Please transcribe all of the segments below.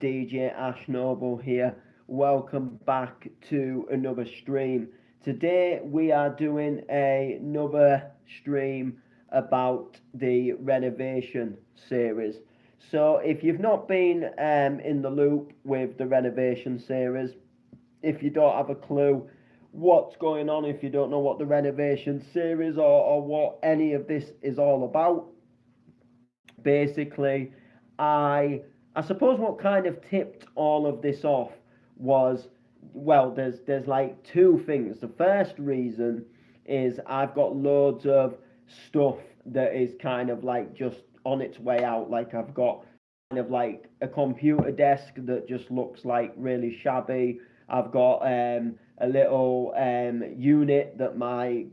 DJ Ash Noble here. Welcome back to another stream. Today we are doing another stream about the renovation series. So if you've not been in the loop with the renovation series, if you don't have a clue what's going on, if you don't know what the renovation series or what any of this is all about, basically, I I suppose what kind of tipped all of this off was, well, there's like two things. The first reason is I've got loads of stuff that is kind of like just on its way out. Like I've got kind of like a computer desk that just looks like really shabby. I've got a little unit that my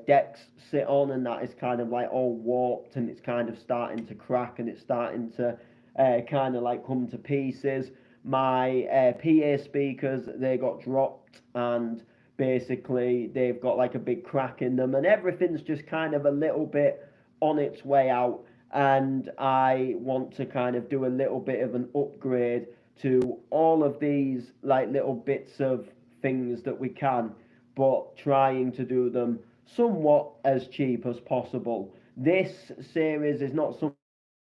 decks sit on, and that is kind of like all warped, and it's kind of starting to crack, and it's starting to kind of like come to pieces. My PA speakers, they got dropped, and basically they've got like a big crack in them, and everything's just kind of a little bit on its way out. And I want to kind of do a little bit of an upgrade to all of these like little bits of things that we can, but trying to do them somewhat as cheap as possible. This series is not something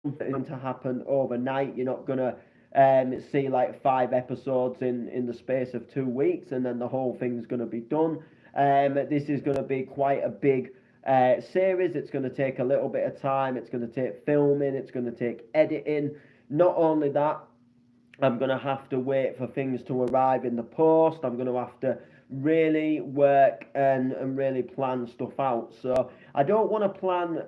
that's going to happen overnight. You're not going to see like 5 episodes in the space of 2 weeks and then the whole thing's going to be done. This is going to be quite a big series. It's going to take a little bit of time. It's going to take filming. It's going to take editing. Not only that, I'm going to have to wait for things to arrive in the post. I'm going to have to really work and really plan stuff out. So I don't want to plan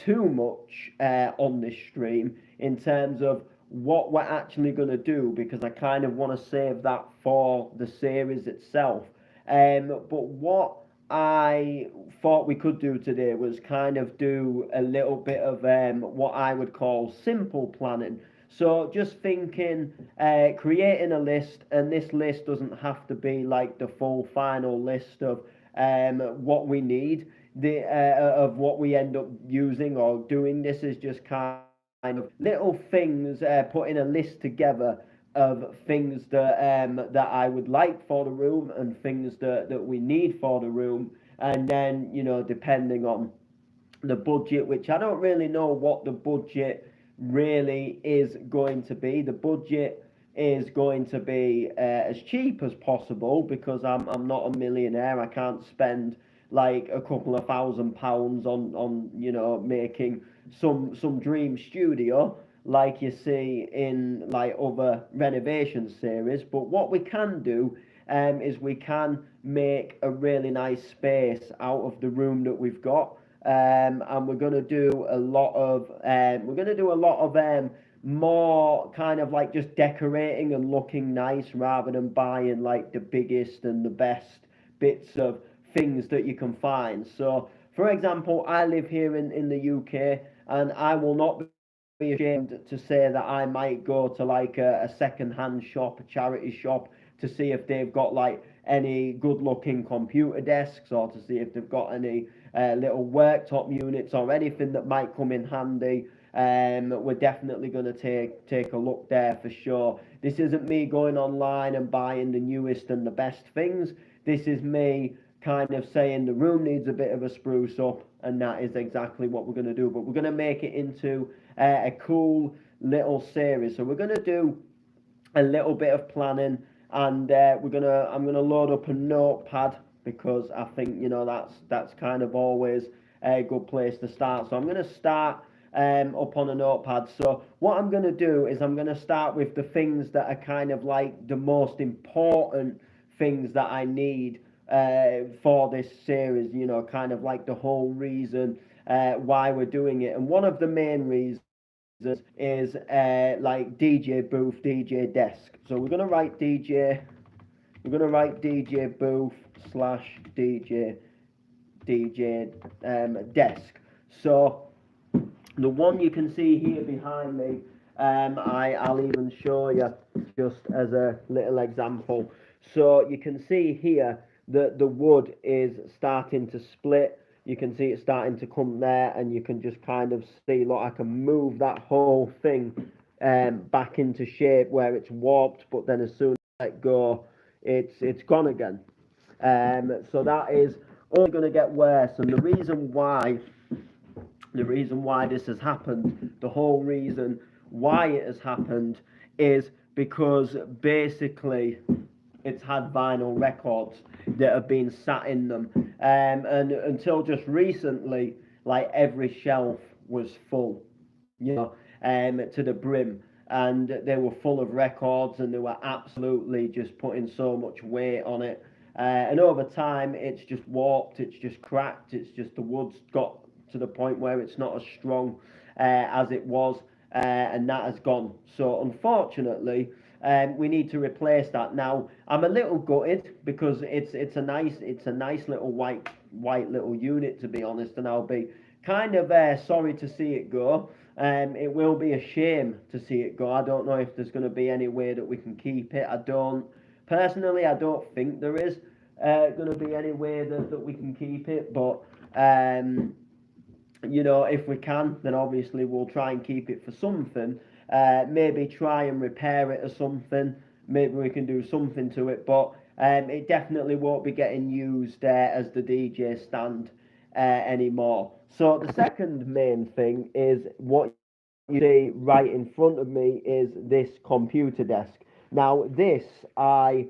too much on this stream in terms of what we're actually going to do, because I kind of want to save that for the series itself. But what I thought we could do today was kind of do a little bit of what I would call simple planning. So just thinking, creating a list, and this list doesn't have to be like the full final list of what we need, of what we end up using or doing. This is just kind of little things, putting a list together of things that I would like for the room and things that we need for the room, and then depending on the budget, which I don't really know what the budget really is going to be. The budget is going to be as cheap as possible, because I'm not a millionaire. I can't spend like a couple of £1,000 on making some dream studio like you see in like other renovation series. But what we can do is we can make a really nice space out of the room that we've got, and we're going to do a lot of more kind of like just decorating and looking nice, rather than buying like the biggest and the best bits of things that you can find. So for example, I live here in the UK, and I will not be ashamed to say that I might go to like a second-hand shop, a charity shop, to see if they've got like any good-looking computer desks, or to see if they've got any little worktop units or anything that might come in handy. We're definitely going to take a look there for sure. This isn't me going online and buying the newest and the best things. This is me kind of saying the room needs a bit of a spruce up, and that is exactly what we're going to do. But we're going to make it into a cool little series. So we're going to do a little bit of planning, and I'm gonna load up a notepad, because I think that's kind of always a good place to start. So I'm gonna start up on a notepad. So what I'm gonna do is I'm gonna start with the things that are kind of like the most important things that I need for this series. Kind of like the whole reason why we're doing it, and one of the main reasons is like DJ booth, DJ desk. So we're gonna write DJ booth slash DJ desk. So the one you can see here behind me, I'll even show you just as a little example. So you can see here that the wood is starting to split. You can see it starting to come there, and you can just kind of see, look, I can move that whole thing back into shape where it's warped, but then as soon as I let go, it's gone again. So that is only going to get worse, and the reason why this has happened, the whole reason why it has happened, is because basically it's had vinyl records that have been sat in them, and until just recently, like every shelf was full, to the brim, and they were full of records, and they were absolutely just putting so much weight on it. And over time, it's just warped, it's just cracked, it's just the wood's got to the point where it's not as strong as it was, and that has gone. So unfortunately, we need to replace that. Now I'm a little gutted because it's a nice little white little unit, to be honest, and I'll be kind of sorry to see it go. It will be a shame to see it go. I don't know if there's going to be any way that we can keep it. I don't think there is going to be any way that we can keep it, but if we can, then obviously we'll try and keep it for something. Maybe try and repair it or something. Maybe we can do something to it, but it definitely won't be getting used as the DJ stand anymore. So the second main thing is what you see right in front of me is this computer desk. Now I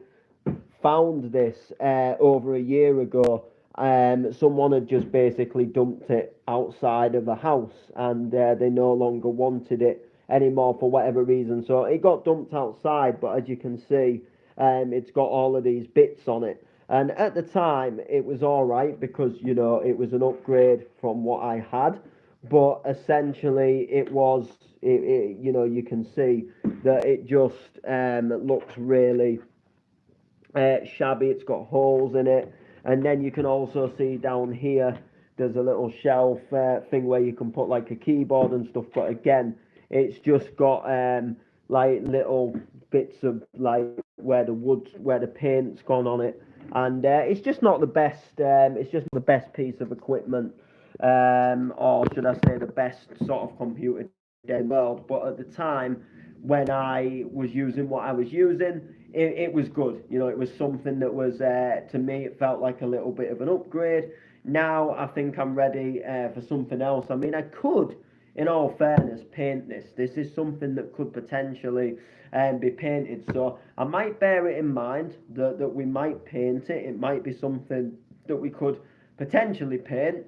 found this over a year ago. Someone had just basically dumped it outside of a house, and they no longer wanted it anymore for whatever reason. So it got dumped outside, but as you can see, it's got all of these bits on it. And at the time, it was all right because it was an upgrade from what I had. But essentially, you can see that it just looks really shabby. It's got holes in it, and then you can also see down here there's a little shelf thing where you can put like a keyboard and stuff, but again it's just got like little bits of like where the paint's gone on it, and it's just not the best piece of equipment, or should I say the best sort of computer in the world. But at the time when I was using what I was using, it was good. It was something that was, to me, it felt like a little bit of an upgrade. Now I think I'm ready for something else. I mean, I could, in all fairness, paint this. This is something that could potentially be painted. So I might bear it in mind that we might paint it. It might be something that we could potentially paint.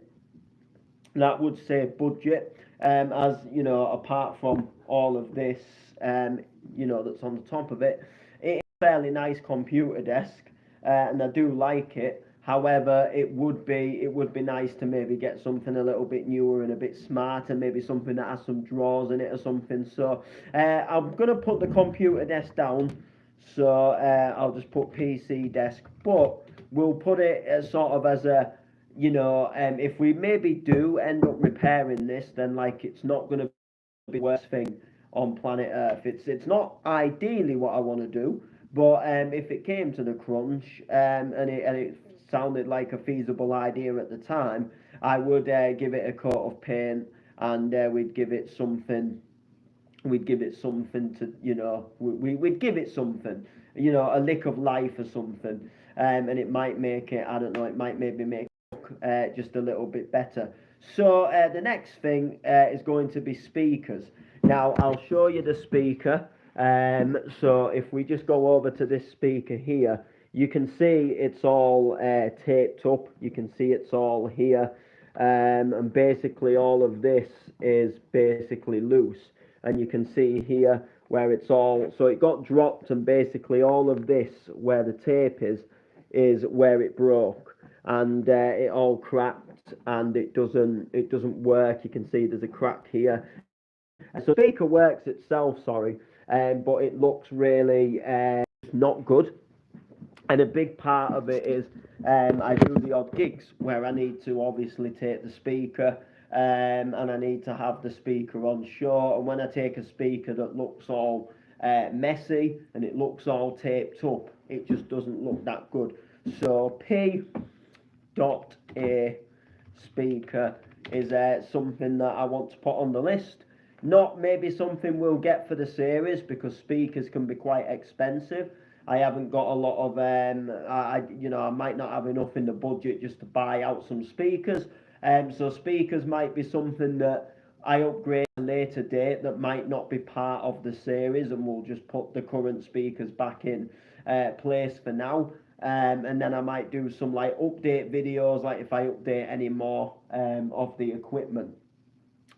That would save budget, as apart from all of this, that's on the top of it. It's a fairly nice computer desk, and I do like it. However, it would be nice to maybe get something a little bit newer and a bit smarter, maybe something that has some drawers in it or something. So I'm gonna put the computer desk down. So I'll just put PC desk, but we'll put it as sort of as a if we maybe do end up repairing this, then like it's not going to be the worst thing on planet Earth. It's not ideally what I want to do, but if it came to the crunch, and it sounded like a feasible idea at the time, I would give it a coat of paint, and we'd give it something. We'd give it something to we'd give it something, a lick of life or something, and it might make it. I don't know. It might maybe make just a little bit better. So the next thing is going to be speakers. Now I'll show you the speaker. So if we just go over to this speaker here, you can see it's all taped up. You can see it's all here, and basically all of this is basically loose. And you can see here where it's all, so it got dropped, and basically all of this where the tape is where it broke, and it all cracked, and it doesn't work. You can see there's a crack here. So the speaker works itself, sorry, but it looks really not good. And a big part of it is I do the odd gigs where I need to obviously take the speaker, and I need to have the speaker on show. And when I take a speaker that looks all messy and it looks all taped up, it just doesn't look that good. So P.A speaker is something that I want to put on the list. Not maybe something we'll get for the series because speakers can be quite expensive. I haven't got a lot of I might not have enough in the budget just to buy out some speakers. So speakers might be something that I upgrade at a later date that might not be part of the series, and we'll just put the current speakers back in place for now. And then I might do some like update videos, like if I update any more of the equipment.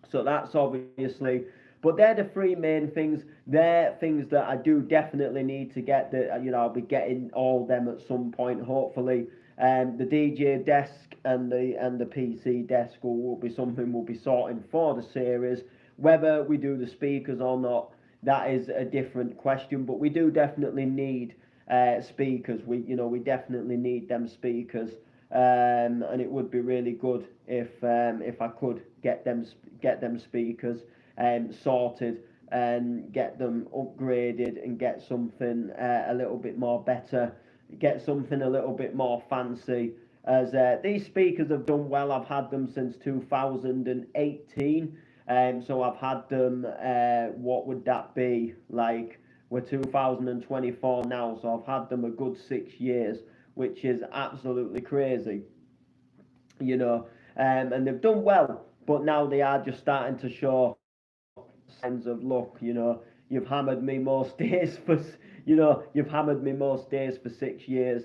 So that's obviously, but they're the three main things. They're things that I do definitely need to get. That I'll be getting all of them at some point, hopefully. The DJ desk and the PC desk will be something we'll be sorting for the series. Whether we do the speakers or not, that is a different question. But we do definitely need speakers. We definitely need them speakers. And it would be really good if I could get them speakers sorted and get them upgraded and get something a little bit more better, get something a little bit more fancy. As these speakers have done well, I've had them since 2018, so I've had them. What would that be like? We're 2024 now, so I've had them a good 6 years, which is absolutely crazy, and they've done well, but now they are just starting to show signs of luck. You've hammered me most days for, you've hammered me most days for 6 years.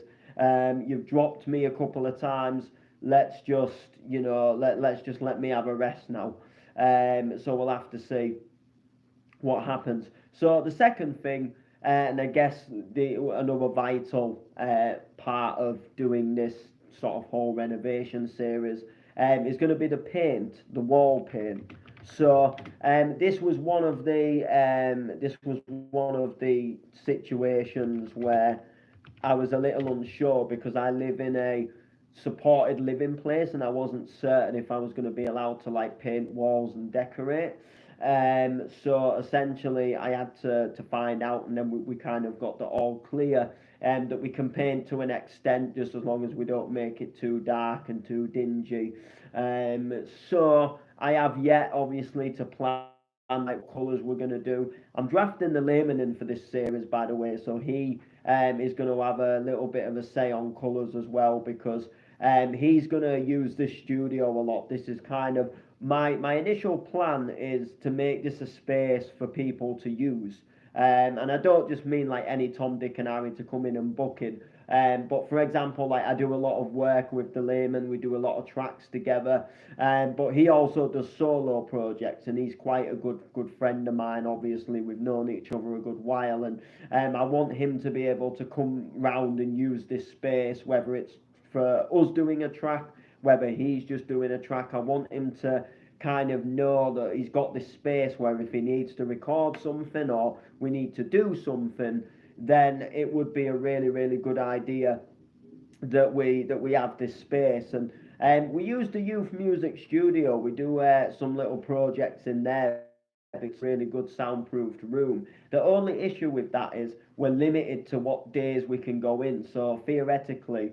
You've dropped me a couple of times. Let's just, let's just let me have a rest now. So we'll have to see what happens. So the second thing, and I guess another vital part of doing this sort of whole renovation series is going to be the paint, the wall paint. So this was one of the situations where I was a little unsure because I live in a supported living place and I wasn't certain if I was going to be allowed to like paint walls and decorate. So essentially, I had to find out, and then we kind of got the all clear, that we can paint to an extent, just as long as we don't make it too dark and too dingy. So I have yet, obviously, to plan like colours we're going to do. I'm drafting the layman in for this series, by the way, so he is going to have a little bit of a say on colours as well, because he's going to use this studio a lot. This is kind of my initial plan is to make this a space for people to use. And I don't just mean like any Tom, Dick and Harry to come in and book in. But for example, like I do a lot of work with the layman, we do a lot of tracks together. But he also does solo projects, and he's quite a good friend of mine. Obviously, we've known each other a good while, and I want him to be able to come round and use this space, whether it's for us doing a track, whether he's just doing a track. I want him to kind of know that he's got this space where if he needs to record something or we need to do something, then it would be a really, really good idea that we have this space. And we use the youth music studio. We do some little projects in there. It's a really good soundproofed room. The only issue with that is we're limited to what days we can go in. So theoretically,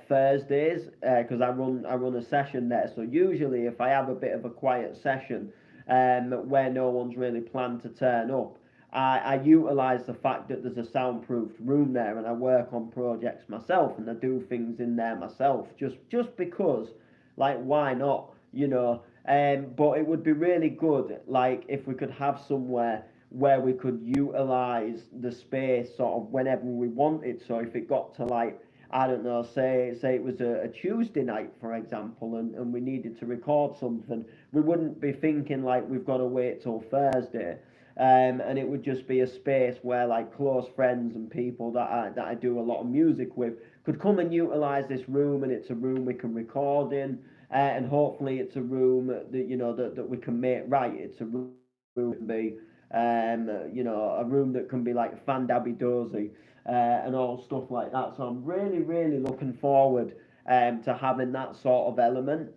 Thursdays, because I run a session there. So usually, if I have a bit of a quiet session, where no one's really planned to turn up, I utilise the fact that there's a soundproofed room there, and I work on projects myself, and I do things in there myself, just because, like, why not, But it would be really good, like, if we could have somewhere where we could utilise the space sort of whenever we wanted. So if it got to like, I don't know, say it was a Tuesday night, for example, and we needed to record something, we wouldn't be thinking like we've got to wait till Thursday. And it would just be a space where like close friends and people that I do a lot of music with could come and utilise this room, and it's a room we can record in, and hopefully it's a room that that we can make right. It's a room that can be a room that can be like fandabby dozy, and all stuff like that. So I'm really, really looking forward to having that sort of element.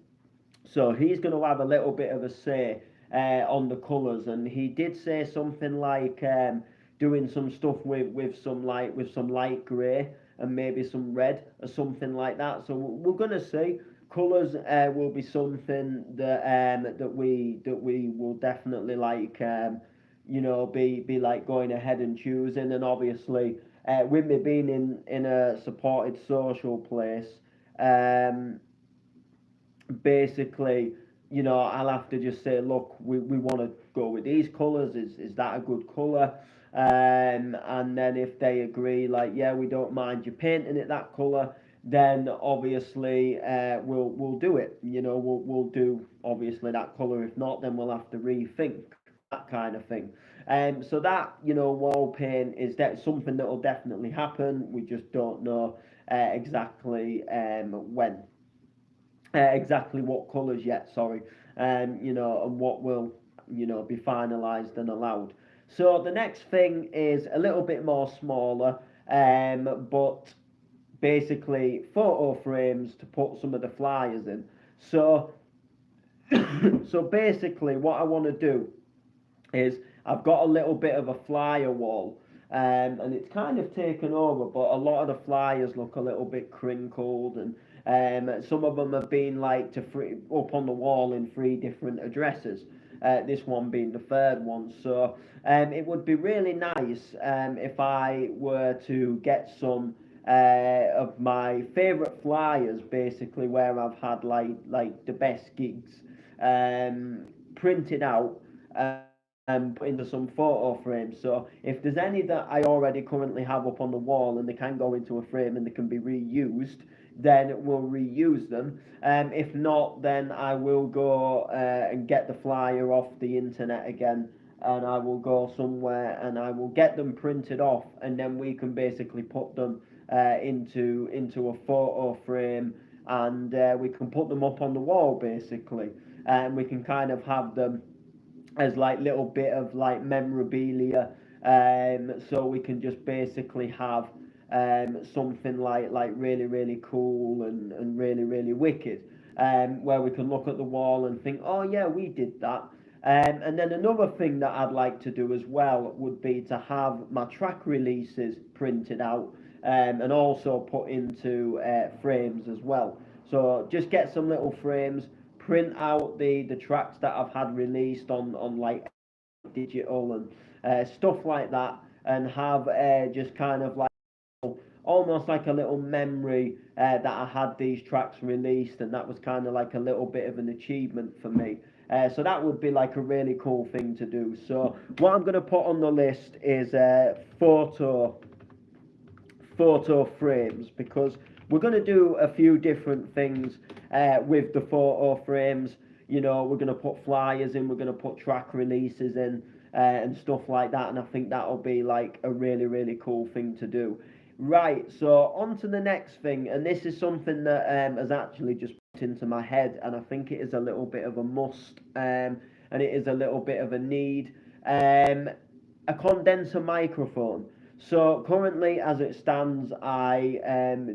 So he's going to have a little bit of a say on the colours, and he did say something like doing some stuff with some light grey and maybe some red or something like that. So we're going to see. colours will be something that we will definitely like be like going ahead and choosing. And obviously with me being in a supported social place, um, basically, I'll have to just say, look, we want to go with these colours. Is that a good colour? And then if they agree, like, yeah, we don't mind you painting it that colour, then obviously we'll do it. We'll do obviously that colour. If not, then we'll have to rethink that kind of thing. So that wall paint is that something that will definitely happen. We just don't know exactly when exactly what colours yet, sorry, and what will, be finalised and allowed. So the next thing is a little bit more smaller, but basically photo frames to put some of the flyers in. So, so basically, what I want to do is I've got a little bit of a flyer wall, and it's kind of taken over, but a lot of the flyers look a little bit crinkled, and some of them have been like up on the wall in three different addresses. This one being the third one, so it would be really nice if I were to get some of my favourite flyers, basically where I've had like the best gigs, printed out and put into some photo frames. So if there's any that I already currently have up on the wall and they can go into a frame and they can be reused, then we'll reuse them. If not, then I will go and get the flyer off the internet again, and I will go somewhere and I will get them printed off, and then we can basically put them into a photo frame, and we can put them up on the wall basically, and we can kind of have them as like little bit of like memorabilia, so we can just basically have something like really really cool and really really wicked, where we can look at the wall and think, oh yeah, we did that. And then another thing that I'd like to do as well would be to have my track releases printed out, and also put into frames as well. So just get some little frames, print out the tracks that I've had released on like digital and stuff like that, and have just kind of like almost like a little memory that I had these tracks released, and that was kind of like a little bit of an achievement for me. So that would be like a really cool thing to do. So what I'm going to put on the list is photo frames, because we're going to do a few different things with the photo frames. We're going to put flyers in, we're going to put track releases in, and stuff like that, and I think that'll be like a really really cool thing to do. Right, so on to the next thing, and this is something that has actually just put into my head, and I think it is a little bit of a must, and it is a little bit of a need. A condenser microphone. So currently, as it stands, I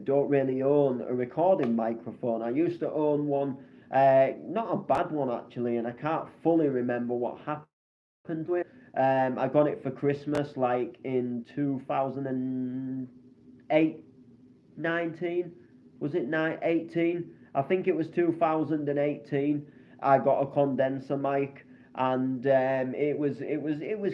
don't really own a recording microphone. I used to own one, not a bad one actually, and I can't fully remember what happened to it. I got it for Christmas, like in 2008, 19, was it 18? I think it was 2018. I got a condenser mic, and it was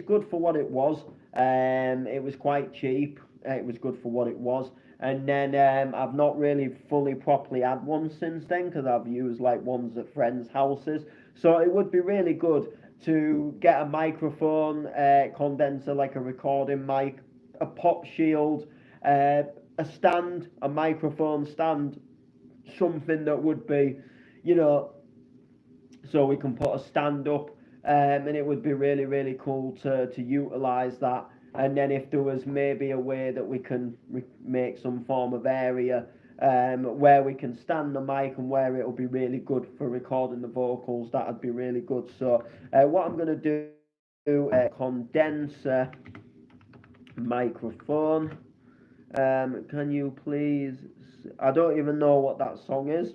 good for what it was. It was quite cheap. It was good for what it was. And then I've not really fully properly had one since then, because I've used like ones at friends' houses. So it would be really good to get a microphone, condenser, like a recording mic, a pop shield, a stand, a microphone stand, something that would be, you know, so we can put a stand up, and it would be really really cool to utilize that. And then if there was maybe a way that we can make some form of area where we can stand the mic, and where it'll be really good for recording the vocals, that'd be really good. So what I'm going to do, condenser microphone. Can you please? I don't even know what that song is.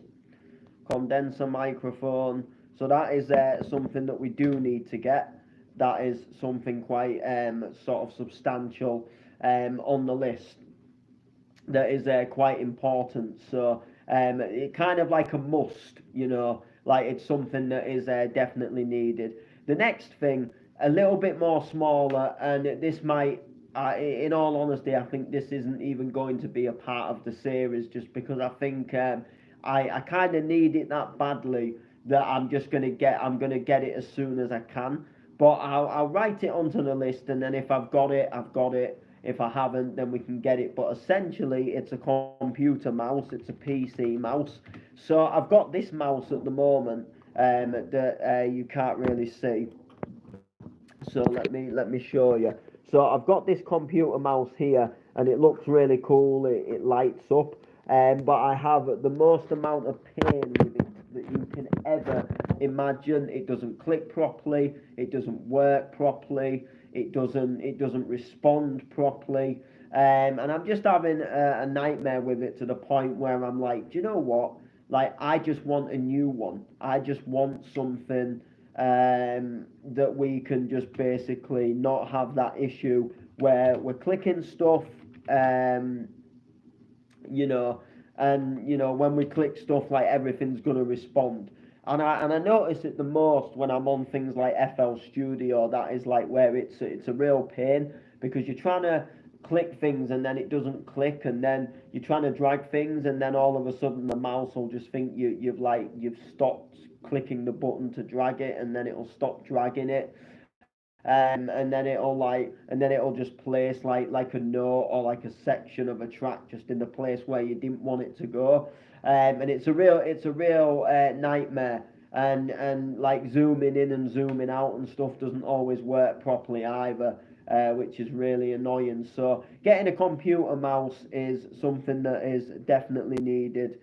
Condenser microphone. So that is something that we do need to get. That is something quite sort of substantial on the list. That is quite important. So It kind of like a must, like it's something that is definitely needed. The next thing, a little bit more smaller, and this might, in all honesty, I think this isn't even going to be a part of the series, just because I think I kind of need it that badly that I'm gonna get it as soon as I can. But I'll write it onto the list, and then if I've got it, I've got it. If I haven't, then we can get it. But essentially, it's a computer mouse. It's a PC mouse. So I've got this mouse at the moment that you can't really see. So let me show you. So I've got this computer mouse here, and it looks really cool. It lights up, but I have the most amount of pain with it that you can ever imagine. It doesn't click properly. It doesn't work properly. It doesn't respond properly. And I'm just having a nightmare with it to the point where I'm like, do you know what? Like, I just want a new one. I just want something that we can just basically not have that issue where we're clicking stuff, um, you know, and when we click stuff, like everything's gonna respond. And I notice it the most when I'm on things like FL Studio. That is like where it's a real pain, because you're trying to click things and then it doesn't click, and then you're trying to drag things, and then all of a sudden the mouse will just think you've stopped clicking the button to drag it, and then it'll stop dragging it, and then it'll just place like a note or like a section of a track just in the place where you didn't want it to go. And it's a real nightmare. And like zooming in and zooming out and stuff doesn't always work properly either, which is really annoying. So getting a computer mouse is something that is definitely needed.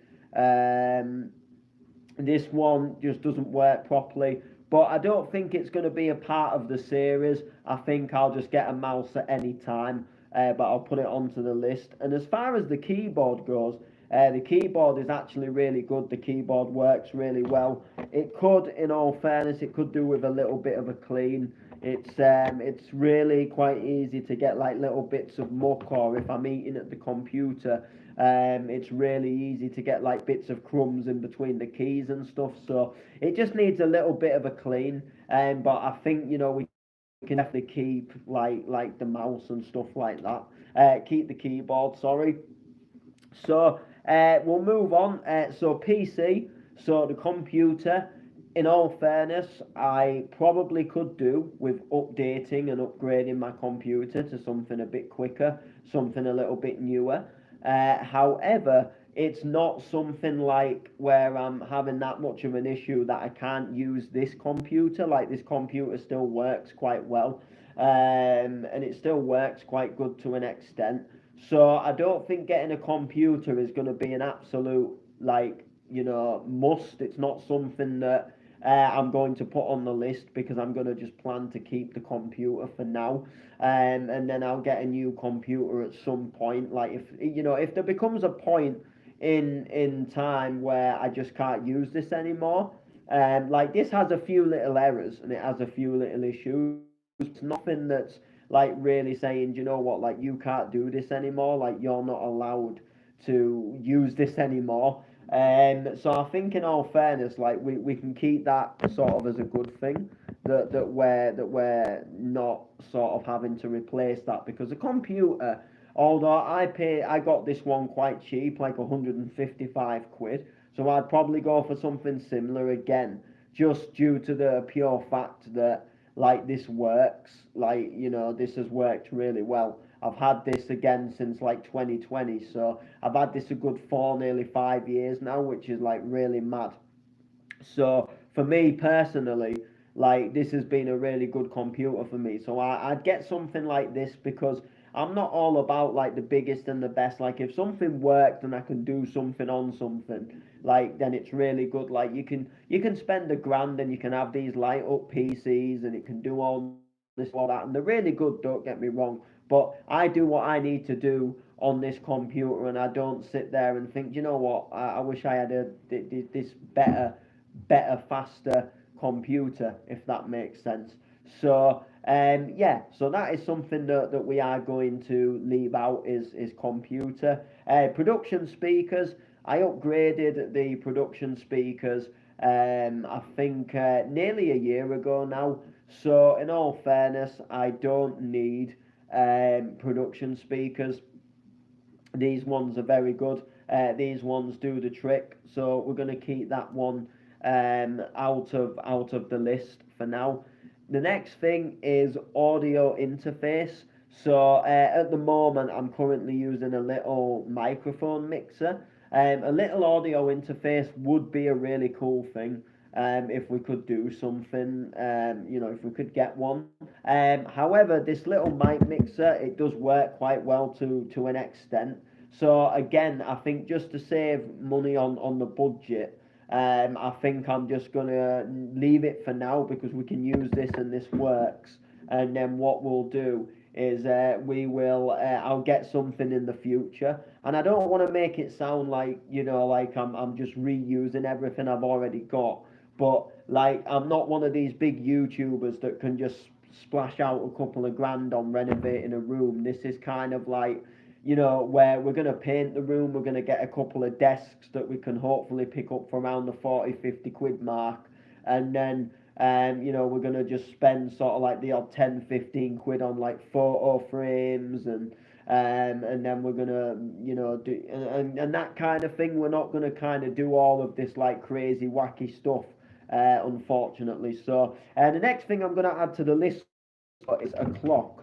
This one just doesn't work properly, but I don't think it's going to be a part of the series. I think I'll just get a mouse at any time, but I'll put it onto the list. And as far as the keyboard goes, the keyboard is actually really good. The keyboard works really well. It could, in all fairness, it could do with a little bit of a clean. It's really quite easy to get like little bits of muck, or if I'm eating at the computer, it's really easy to get like bits of crumbs in between the keys and stuff. So it just needs a little bit of a clean. But I think we can definitely keep like the mouse and stuff like that. Keep the keyboard. Sorry. So we'll move on. So PC. So the computer. In all fairness, I probably could do with updating and upgrading my computer to something a bit quicker, something a little bit newer. However, it's not something like where I'm having that much of an issue that I can't use this computer. Like, this computer still works quite well, and it still works quite good to an extent. So I don't think getting a computer is going to be an absolute, like, must. It's not something that I'm going to put on the list, because I'm going to just plan to keep the computer for now, and then I'll get a new computer at some point. Like, if there becomes a point in time where I just can't use this anymore, like, this has a few little errors and it has a few little issues. It's nothing that's like really saying, you know what, like, you can't do this anymore, like, you're not allowed to use this anymore. So I think, in all fairness, like, we can keep that sort of as a good thing, that we're not sort of having to replace that, because the computer, although I got this one quite cheap, like 155 quid, so I'd probably go for something similar again, just due to the pure fact that, like, this works, like, this has worked really well. I've had this again since like 2020, so I've had this a good 4, nearly 5 years now, which is like really mad. So for me personally, like, this has been a really good computer for me. So I'd get something like this, because I'm not all about like the biggest and the best. Like, if something worked and I can do something on something, like, then it's really good. Like, you can spend a grand and you can have these light up PCs, and it can do all this, all that, and they're really good. Don't get me wrong, but I do what I need to do on this computer, and I don't sit there and think, you know what, I wish I had this better, faster computer, if that makes sense. So yeah, so that is something that we are going to leave out, is computer. Production speakers, I upgraded the production speakers, I think nearly a year ago now. So in all fairness, I don't need production speakers. These ones are very good. These ones do the trick. So we're going to keep that one out of the list for now. The next thing is audio interface. So at the moment, I'm currently using a little microphone mixer. A little audio interface would be a really cool thing. If we could do something, if we could get one. However, this little mic mixer, it does work quite well to an extent. So again, I think just to save money on the budget, I think I'm just gonna leave it for now because we can use this and this works. And then what we'll do is I'll get something in the future. And I don't want to make it sound like like I'm just reusing everything I've already got. But like I'm not one of these big YouTubers that can just splash out a couple of grand on renovating a room. This is kind of like where we're going to paint the room, we're going to get a couple of desks that we can hopefully pick up for around the 40-50 quid mark, and then we're going to just spend sort of like the odd 10-15 quid on like photo frames and then we're going to do and that kind of thing. We're not going to kind of do all of this like crazy wacky stuff, unfortunately. So the next thing I'm going to add to the list is a clock.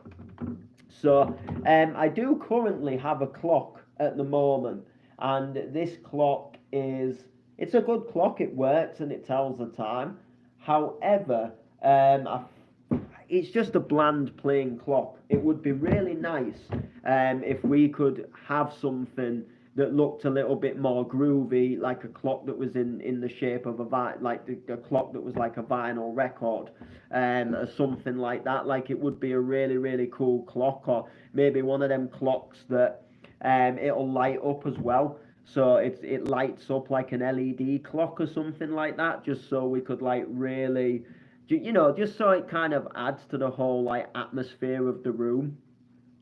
So I do currently have a clock at the moment, and this clock it's a good clock. It works and it tells the time. However, it's just a bland plain clock. It would be really nice if we could have something that looked a little bit more groovy, like a clock that was in the shape of a clock that was like a vinyl record, or something like that. Like it would be a really really cool clock, or maybe one of them clocks that it'll light up as well. So it lights up like an LED clock or something like that, just so we could like really, just so it kind of adds to the whole like atmosphere of the room.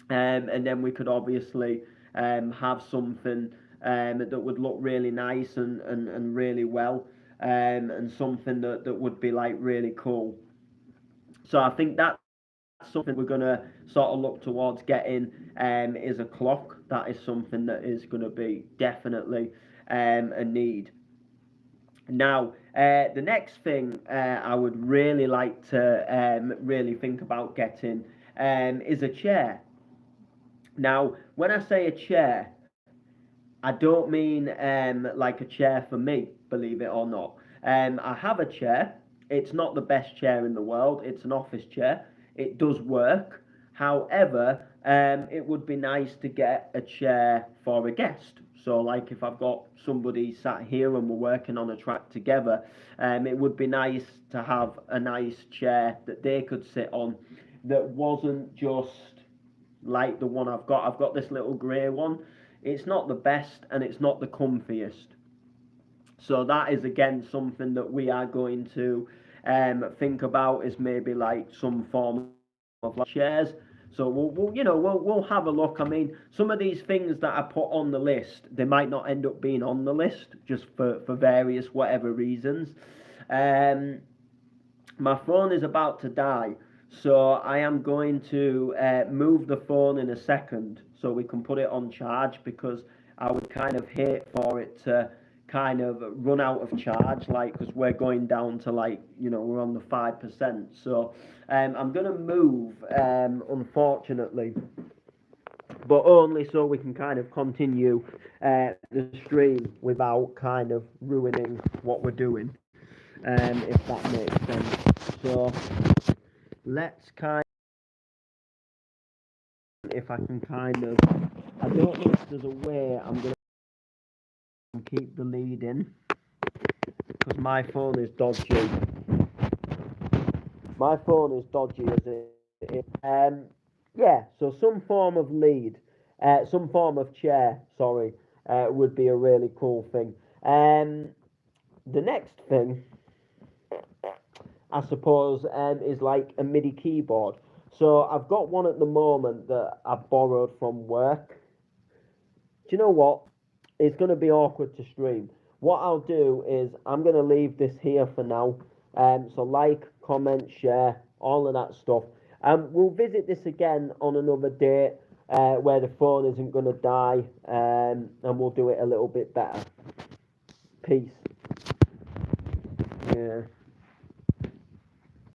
And then we could obviously have something that would look really nice and really well, and something that would be like really cool. So I think that's something we're going to sort of look towards getting, is a clock. That is something that is going to be definitely a need. Now, the next thing I would really like to really think about getting is a chair. Now, when I say a chair, I don't mean like a chair for me, believe it or not. I have a chair. It's not the best chair in the world. It's an office chair. It does work. However, it would be nice to get a chair for a guest. So, like if I've got somebody sat here and we're working on a track together, it would be nice to have a nice chair that they could sit on that wasn't just like the one I've got. I've got this little grey one. It's not the best and it's not the comfiest. So that is again something that we are going to think about, is maybe like some form of like chairs. So we'll have a look. I mean, some of these things that I put on the list, they might not end up being on the list just for various whatever reasons. Um, my phone is about to die, so I am going to move the phone in a second so we can put it on charge, because I would kind of hate for it to kind of run out of charge, like, because we're going down to like, we're on the 5%. So I'm going to move, unfortunately, but only so we can kind of continue the stream without kind of ruining what we're doing, if that makes sense. So let's if I can kind of, I don't know if there's a way I'm going to keep the lead in, because my phone is dodgy. My phone is dodgy as it is. Yeah, so some form of lead, some form of chair, sorry, would be a really cool thing. The next thing, I suppose, is like a MIDI keyboard. So I've got one at the moment that I borrowed from work. Do you know what? it's going to be awkward to stream. What I'll do is I'm going to leave this here for now. So like, comment, share, all of that stuff. We'll visit this again on another date where the phone isn't going to die, and we'll do it a little bit better. Peace. Yeah.